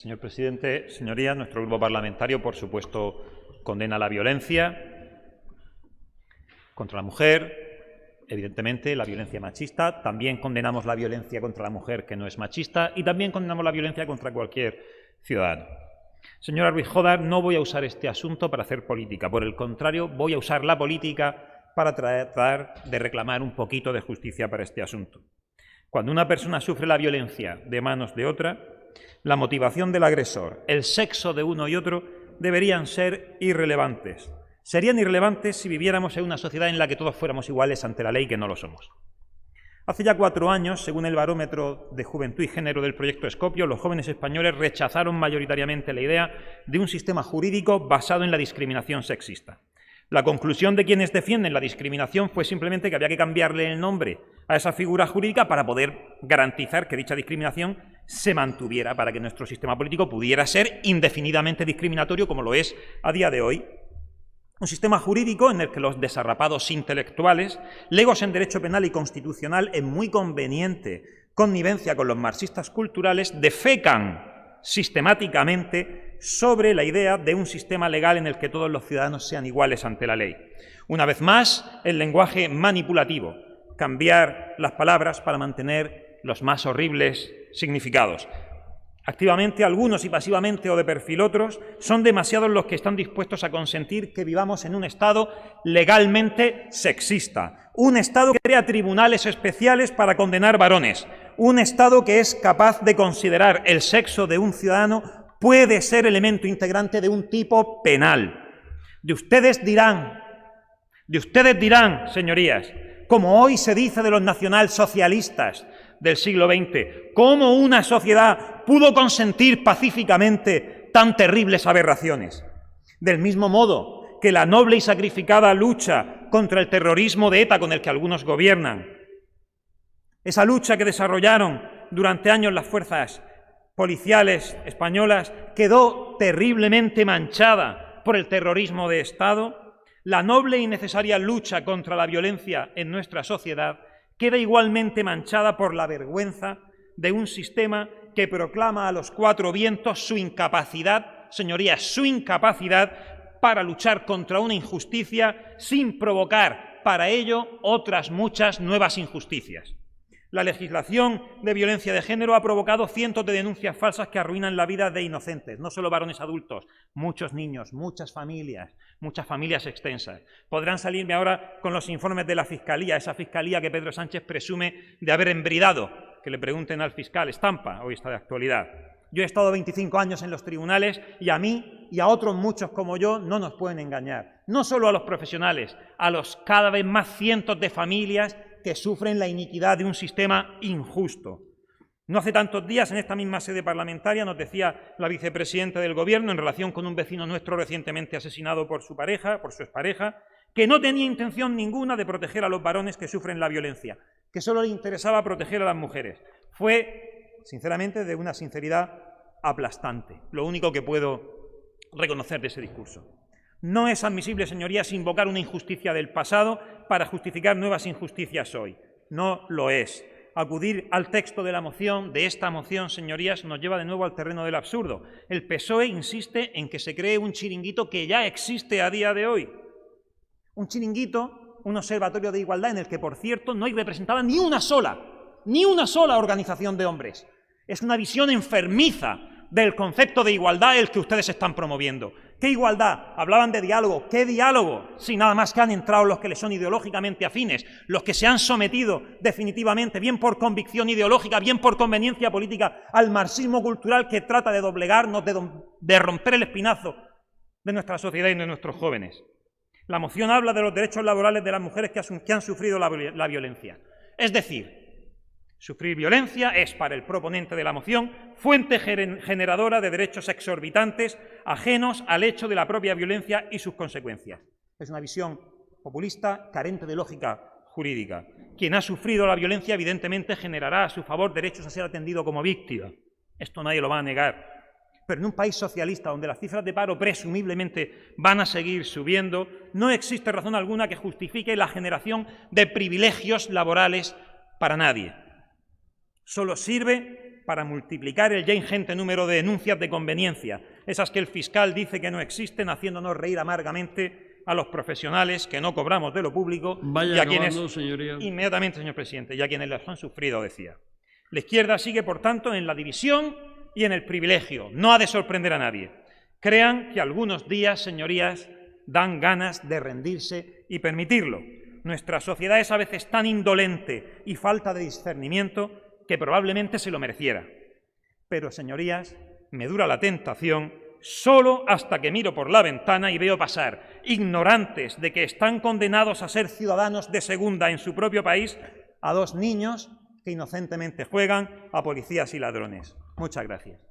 Señor presidente, señorías, nuestro grupo parlamentario, por supuesto, condena la violencia contra la mujer, evidentemente la violencia machista. También condenamos la violencia contra la mujer que no es machista y también condenamos la violencia contra cualquier ciudadano. Señora Ruiz Jodar, no voy a usar este asunto para hacer política. Por el contrario, voy a usar la política para tratar de reclamar un poquito de justicia para este asunto. Cuando una persona sufre la violencia de manos de otra, la motivación del agresor, el sexo de uno y otro, deberían ser irrelevantes. Serían irrelevantes si viviéramos en una sociedad en la que todos fuéramos iguales ante la ley, que no lo somos. Hace ya 4 años, según el Barómetro de Juventud y Género del Proyecto Escopio, los jóvenes españoles rechazaron mayoritariamente la idea de un sistema jurídico basado en la discriminación sexista. La conclusión de quienes defienden la discriminación fue simplemente que había que cambiarle el nombre a esa figura jurídica para poder garantizar que dicha discriminación se mantuviera, para que nuestro sistema político pudiera ser indefinidamente discriminatorio, como lo es a día de hoy. Un sistema jurídico en el que los desarrapados intelectuales, legos en derecho penal y constitucional, en muy conveniente connivencia con los marxistas culturales, defecan sistemáticamente sobre la idea de un sistema legal en el que todos los ciudadanos sean iguales ante la ley. Una vez más, el lenguaje manipulativo, cambiar las palabras para mantener los más horribles significados. Activamente algunos y pasivamente o de perfil otros, son demasiados los que están dispuestos a consentir que vivamos en un Estado legalmente sexista. Un Estado que crea tribunales especiales para condenar varones. Un Estado que es capaz de considerar el sexo de un ciudadano puede ser elemento integrante de un tipo penal. De ustedes dirán, señorías, como hoy se dice de los nacionalsocialistas del siglo XX, cómo una sociedad pudo consentir pacíficamente tan terribles aberraciones. Del mismo modo que la noble y sacrificada lucha contra el terrorismo de ETA con el que algunos gobiernan, esa lucha que desarrollaron durante años las fuerzas policiales españolas quedó terriblemente manchada por el terrorismo de Estado, la noble y necesaria lucha contra la violencia en nuestra sociedad queda igualmente manchada por la vergüenza de un sistema que proclama a los 4 vientos su incapacidad, señorías, su incapacidad para luchar contra una injusticia sin provocar para ello otras muchas nuevas injusticias. La legislación de violencia de género ha provocado cientos de denuncias falsas que arruinan la vida de inocentes, no solo varones adultos, muchos niños, muchas familias extensas. Podrán salirme ahora con los informes de la Fiscalía, esa Fiscalía que Pedro Sánchez presume de haber embridado, que le pregunten al fiscal Estampa, hoy está de actualidad. Yo he estado 25 años en los tribunales y a mí y a otros muchos como yo no nos pueden engañar. No solo a los profesionales, a los cada vez más cientos de familias que sufren la iniquidad de un sistema injusto. No hace tantos días, en esta misma sede parlamentaria, nos decía la vicepresidenta del Gobierno, en relación con un vecino nuestro recientemente asesinado por su expareja, que no tenía intención ninguna de proteger a los varones que sufren la violencia, que solo le interesaba proteger a las mujeres. Fue, sinceramente, de una sinceridad aplastante, lo único que puedo reconocer de ese discurso. No es admisible, señorías, invocar una injusticia del pasado para justificar nuevas injusticias hoy. No lo es. Acudir al texto de la moción, de esta moción, señorías, nos lleva de nuevo al terreno del absurdo. El PSOE insiste en que se cree un chiringuito que ya existe a día de hoy. Un chiringuito, un observatorio de igualdad en el que, por cierto, no hay representada ni una sola organización de hombres. Es una visión enfermiza del concepto de igualdad el que ustedes están promoviendo. ¿Qué igualdad? Hablaban de diálogo. ¿Qué diálogo? Si nada más que han entrado los que les son ideológicamente afines, los que se han sometido definitivamente, bien por convicción ideológica, bien por conveniencia política, al marxismo cultural que trata de doblegarnos, de romper el espinazo de nuestra sociedad y de nuestros jóvenes. La moción habla de los derechos laborales de las mujeres que han sufrido la violencia. Es decir, sufrir violencia es, para el proponente de la moción, fuente generadora de derechos exorbitantes ajenos al hecho de la propia violencia y sus consecuencias. Es una visión populista, carente de lógica jurídica. Quien ha sufrido la violencia, evidentemente, generará a su favor derechos a ser atendido como víctima. Esto nadie lo va a negar. Pero en un país socialista, donde las cifras de paro presumiblemente van a seguir subiendo, no existe razón alguna que justifique la generación de privilegios laborales para nadie. Solo sirve para multiplicar el ya ingente número de denuncias de conveniencia, esas que el fiscal dice que no existen, haciéndonos reír amargamente a los profesionales que no cobramos de lo público y a quienes, inmediatamente, señor presidente, y a quienes los han sufrido, decía. La izquierda sigue, por tanto, en la división y en el privilegio. No ha de sorprender a nadie. Crean que algunos días, señorías, dan ganas de rendirse y permitirlo. Nuestra sociedad es a veces tan indolente y falta de discernimiento que probablemente se lo mereciera. Pero, señorías, me dura la tentación solo hasta que miro por la ventana y veo pasar, ignorantes de que están condenados a ser ciudadanos de segunda en su propio país, a dos niños que inocentemente juegan a policías y ladrones. Muchas gracias.